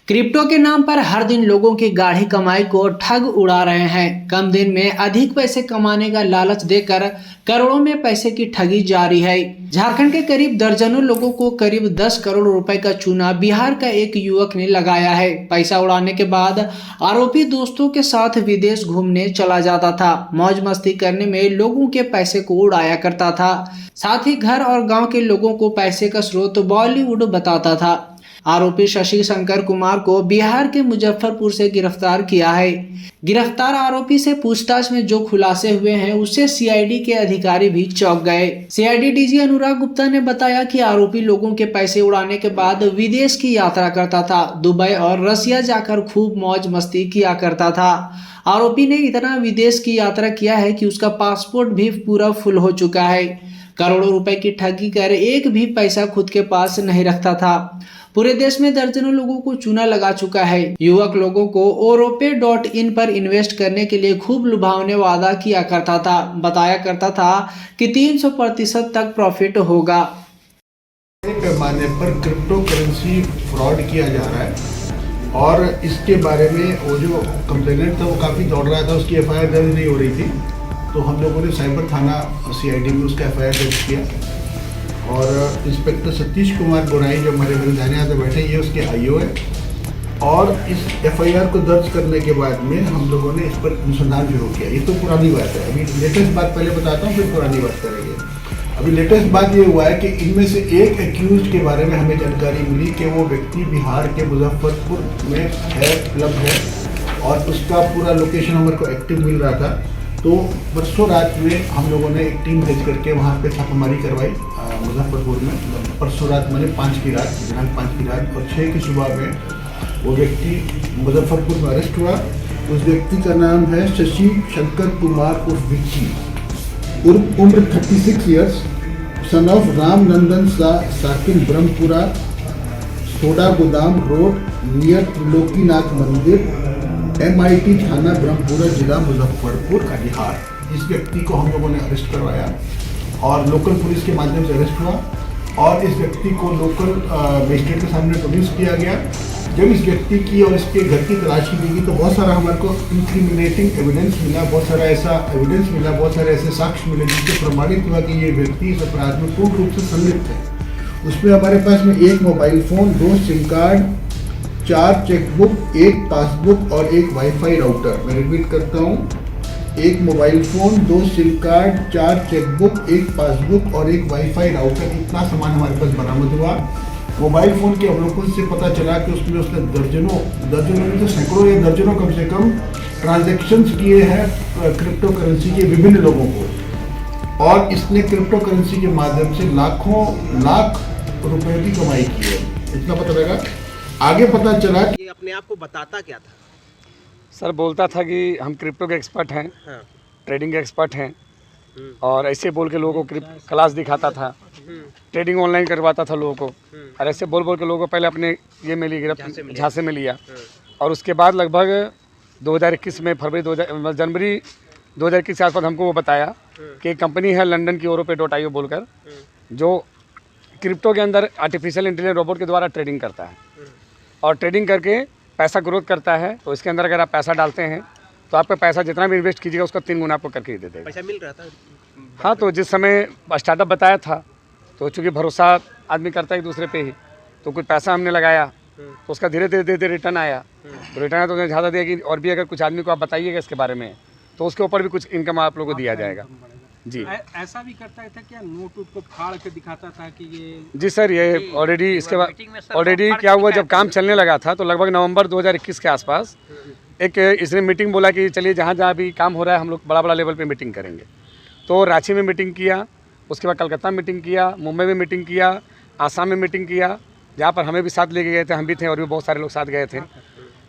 Crypto के नाम पर हर दिन लोगों की गाढ़ी कमाई को ठग उड़ा रहे हैं। कम दिन में अधिक पैसे कमाने का लालच देकर करोड़ों में पैसे की ठगी जारी है। झारखंड के करीब दर्जनों लोगों को करीब 10 करोड़ रुपए का चूना बिहार का एक युवक ने लगाया है। पैसा उड़ाने के बाद आरोपी दोस्तों के साथ विदेश घूमने चला जाता था। मौज मस्ती करने में लोगों के पैसे को उड़ाया करता था। साथ ही घर और गाँव के लोगों को पैसे का स्रोत बॉलीवुड बताता था। आरोपी शशि शंकर कुमार को बिहार के मुजफ्फरपुर से गिरफ्तार किया है। गिरफ्तार आरोपी से पूछताछ में जो खुलासे हुए हैं उससे सीआईडी के अधिकारी भी चौंक गए। सीआईडी डीजी अनुराग गुप्ता ने बताया कि आरोपी लोगों के पैसे उड़ाने के बाद विदेश की यात्रा करता था। दुबई और रसिया जाकर खूब मौज मस्ती किया करता था। आरोपी ने इतना विदेश की यात्रा किया है कि उसका पासपोर्ट भी पूरा फुल हो चुका है। करोड़ों रुपए की ठगी कर एक भी पैसा खुद के पास नहीं रखता था। पूरे देश में दर्जनों लोगों को चूना लगा चुका है। युवक लोगों को oropay.in पर इन्वेस्ट करने के लिए खूब लुभावने वादा किया करता था। बताया करता था कि 300% तक प्रॉफिट होगा। पैमाने पर क्रिप्टो करेंसी फ्रॉड किया जा रहा है और इसके बारे में वो जो कंप्लेनेंट था वो काफ़ी दौड़ रहा था। उसकी एफआईआर दर्ज नहीं हो रही थी, तो हम लोगों ने साइबर थाना सीआईडी में उसका एफआईआर दर्ज किया और इंस्पेक्टर सतीश कुमार गोराई जो हमारे मेरे जाने आते बैठे, ये उसके आईओ है। और इस एफआईआर को दर्ज करने के बाद में हम लोगों ने इस पर अनुसंधान शुरू किया। ये तो पुरानी बात है, अभी लेटेस्ट बात पहले बताता हूँ, फिर पुरानी बात करेंगे। अभी लेटेस्ट बात ये हुआ है कि इनमें से एक एक्यूज के बारे में हमें जानकारी मिली कि वो व्यक्ति बिहार के मुजफ्फरपुर में है, क्लब है, और उसका पूरा लोकेशन हमारे को एक्टिव मिल रहा था। तो परसों रात में हम लोगों ने एक टीम भेज करके वहाँ पे छापामारी करवाई मुजफ्फरपुर में। परसों रात मैंने 5 की रात, दिनांक 5 की रात, और 6 की सुबह में वो व्यक्ति मुजफ्फरपुर में अरेस्ट हुआ। उस व्यक्ति का नाम है शशि शंकर कुमार उर्फ विक्की, उम्र 36 years, son of Ram Nandan साकिन, ब्रह्मपुरा, सोडा गोदाम रोड, नियर त्रिलोकीनाथ मंदिर, MIT थाना ब्रह्मपुरा, जिला मुजफ्फरपुर, बिहार। इस व्यक्ति को हम लोगों ने अरेस्ट करवाया और लोकल पुलिस के माध्यम से अरेस्ट हुआ और इस व्यक्ति को लोकल मजिस्ट्रेट के सामने प्रोड्यूस किया गया। जब इस व्यक्ति की और इसके घर की तलाश की गई तो बहुत सारा हमारे को इंक्रिमिनेटिंग एविडेंस मिला, बहुत सारा ऐसा एविडेंस मिला, बहुत सारे ऐसे साक्ष्य मिले जिससे प्रमाणित हुआ कि ये व्यक्ति इस अपराध में पूर्ण रूप से संलिप्त है। उसमें हमारे पास में 1 mobile phone, 2 SIM card, 4 chequebook, 1 passbook और 1 वाईफाई राउटर। मैं रिपीट करता हूँ, 1 mobile phone, 2 SIM card, 4 chequebook, 1 passbook और 1 वाईफाई राउटर, इतना सामान हमारे पास बरामद हुआ। मोबाइल फ़ोन के अवलोकन से पता चला कि उसमें उसने दर्जनों में तो सैकड़ों या दर्जनों कम से कम ट्रांजैक्शंस किए हैं क्रिप्टो करेंसी के विभिन्न लोगों को, और इसने क्रिप्टो करेंसी के माध्यम से लाख रुपए की कमाई की है। इतना पता लगा। आगे पता चला कि अपने आप को बताता क्या था? सर बोलता था कि हम क्रिप्टो के एक्सपर्ट हैं, हाँ। ट्रेडिंग के एक्सपर्ट हैं, और ऐसे बोल के लोगों को क्लास दिखाता था, ट्रेडिंग ऑनलाइन करवाता था लोगों को, और ऐसे बोल के लोगों को पहले अपने ये में लिया, झांसे में लिया। और उसके बाद लगभग 2021 में जनवरी 2021 के आसपास हमको वो बताया कि एक कंपनी है लंदन की oropay.io बोलकर, जो क्रिप्टो के अंदर आर्टिफिशियल इंटेलिजेंस रोबोट के द्वारा ट्रेडिंग करता है और ट्रेडिंग करके पैसा ग्रोथ करता है। तो इसके अंदर अगर आप पैसा डालते हैं तो आपका पैसा जितना भी इन्वेस्ट कीजिएगा उसका 3 गुना आपको करके ही दे देगा। पैसा मिल रहा था? हाँ, तो जिस समय स्टार्टअप बताया था तो चूँकि भरोसा आदमी करता है एक दूसरे पे ही, तो कुछ पैसा हमने लगाया तो उसका धीरे धीरे रिटर्न आया। तो रिटर्न आया तो उन्हें ज़्यादा दिया कि और भी अगर कुछ आदमी को आप बताइएगा इसके बारे में तो उसके ऊपर भी कुछ इनकम आप लोगों को दिया जाएगा। जी, ऐसा भी करता था क्या? नोट को फाड़ के दिखाता था कि ये? जी सर, ये ऑलरेडी इसके बाद ऑलरेडी क्या हुआ, जब काम चलने लगा था तो लगभग नवंबर 2021 के आसपास एक इसने मीटिंग बोला कि चलिए जहाँ भी काम हो रहा है हम लोग बड़ा लेवल पे मीटिंग करेंगे। तो रांची में मीटिंग किया, उसके बाद कलकत्ता में मीटिंग किया, मुंबई में मीटिंग किया, आसाम में मीटिंग किया, जहाँ पर हमें भी साथ लेके गए थे, हम भी थे और भी बहुत सारे लोग साथ गए थे।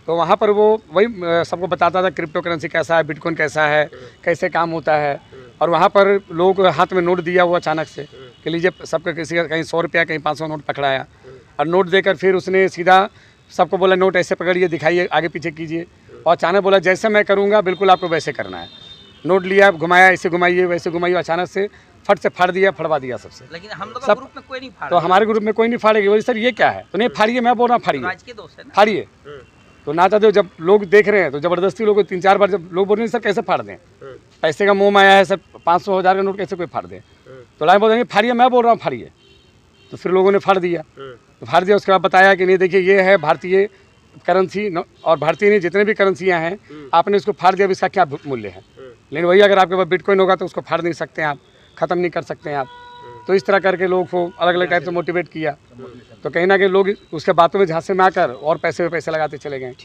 तो वहाँ पर वो वही सबको बताता था क्रिप्टो करेंसी कैसा है, बिटकॉइन कैसा है, कैसे काम होता है। और वहाँ पर लोगों को हाथ में नोट दिया हुआ अचानक से कि लीजिए, सबका किसी का कहीं 100 रुपया कहीं 500 नोट पकड़ाया, और नोट देकर फिर उसने सीधा सबको बोला नोट ऐसे पकड़िए, दिखाइए, आगे पीछे कीजिए, और अचानक बोला जैसे मैं करूँगा बिल्कुल आपको वैसे करना है। नोट लिया, घुमाया, ऐसे घुमाइए वैसे घुमाइए, अचानक से फट से फाड़ दिया, फड़वा दिया सबसे। लेकिन हम लोग का सब- ग्रुप में कोई नहीं फाड़ा। तो हमारे ग्रुप में कोई नहीं फाड़ेगी, बोले सर ये क्या है, तो नहीं फाड़िए, मैं बोल रहा हूँ फाड़िए, राज के दोस्त है ना। फाड़िए। तो ना चाहते हो, जब लोग देख रहे हैं तो जबरदस्ती लोग 3-4 बार जब लोग बोल रहे हैं सर कैसे फाड़ दें, पैसे का मोह माया है सर, 500-1000 का नोट कैसे कोई फाड़ दे, तो लाइन बोल रहे हैं फाड़िए, मैं बोल रहा हूँ फाड़िए। तो फिर लोगों ने फाड़ दिया, तो फाड़ दिया। उसके बाद बताया कि नहीं देखिए ये है भारतीय करेंसी, और भारतीय नहीं जितने भी करेंसियाँ हैं आपने इसको फाड़ दिया, अब इसका क्या मूल्य है। लेकिन वही अगर आपके पास बिटकॉइन होगा तो उसको फाड़ नहीं सकते हैं आप, ख़त्म नहीं कर सकते हैं आप। तो इस तरह करके लोगों को अलग अलग टाइप से मोटिवेट किया, तो कहीं ना कहीं लोग उसके बातों में झांसे में आकर और पैसे लगाते चले गए।